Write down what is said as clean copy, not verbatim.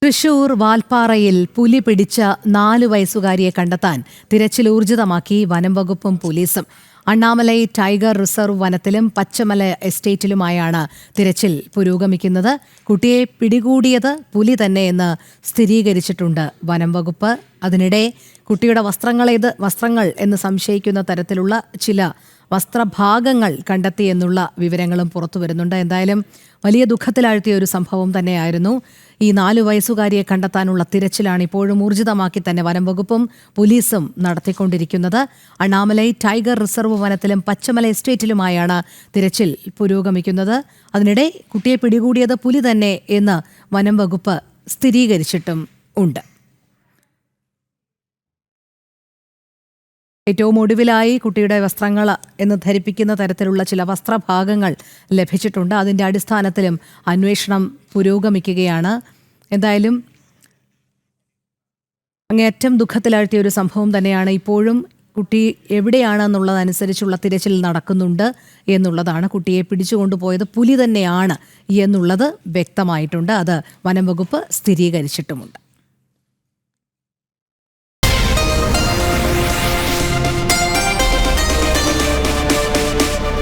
തൃശൂർ വാൽപ്പാറയിൽ പുലി പിടിച്ച 4 വയസ്സുകാരിയെ കണ്ടെത്താൻ തിരച്ചിൽ ഊർജിതമാക്കി വനംവകുപ്പും പോലീസും. അണ്ണാമലൈ ടൈഗർ റിസർവ് വനത്തിലും പച്ചമല എസ്റ്റേറ്റിലുമായാണ് തിരച്ചിൽ പുരോഗമിക്കുന്നത്. കുട്ടിയെ പിടികൂടിയത് പുലി തന്നെയെന്ന് സ്ഥിരീകരിച്ചിട്ടുണ്ട് വനംവകുപ്പ്. അതിനിടെ കുട്ടിയുടെ വസ്ത്രങ്ങൾ എന്ന് സംശയിക്കുന്ന തരത്തിലുള്ള ചില വസ്ത്രഭാഗങ്ങൾ കണ്ടെത്തിയെന്നുള്ള വിവരങ്ങളും പുറത്തു വരുന്നുണ്ട്. എന്തായാലും വലിയ ദുഃഖത്തിലാഴ്ത്തിയ ഒരു സംഭവം തന്നെയായിരുന്നു. ഈ 4 വയസ്സുകാരിയെ കണ്ടെത്താനുള്ള തിരച്ചിലാണ് ഇപ്പോഴും ഊർജിതമാക്കി തന്നെ വനംവകുപ്പും പോലീസും നടത്തിക്കൊണ്ടിരിക്കുന്നത്. അണ്ണാമലൈ ടൈഗർ റിസർവ് വനത്തിലും പച്ചമല എസ്റ്റേറ്റിലുമായാണ് തിരച്ചിൽ പുരോഗമിക്കുന്നത്. അതിനിടെ കുട്ടിയെ പിടികൂടിയത് പുലി തന്നെ എന്ന് വനംവകുപ്പ് സ്ഥിരീകരിച്ചിട്ടും ഉണ്ട്. ഏറ്റവും ഒടുവിലായി കുട്ടിയുടെ വസ്ത്രങ്ങൾ എന്ന് ധരിപ്പിക്കുന്ന തരത്തിലുള്ള ചില വസ്ത്രഭാഗങ്ങൾ ലഭിച്ചിട്ടുണ്ട്. അതിൻ്റെ അടിസ്ഥാനത്തിലും അന്വേഷണം പുരോഗമിക്കുകയാണ്. എന്തായാലും അങ്ങേയറ്റം ദുഃഖത്തിലാഴ്ത്തിയ ഒരു സംഭവം തന്നെയാണ്. ഇപ്പോഴും കുട്ടി എവിടെയാണെന്നുള്ളതനുസരിച്ചുള്ള തിരച്ചിൽ നടക്കുന്നുണ്ട് എന്നുള്ളതാണ്. കുട്ടിയെ പിടിച്ചുകൊണ്ടുപോയത് പുലി തന്നെയാണ് എന്നുള്ളത് വ്യക്തമായിട്ടുണ്ട്. അത് വനംവകുപ്പ് സ്ഥിരീകരിച്ചിട്ടുമുണ്ട്.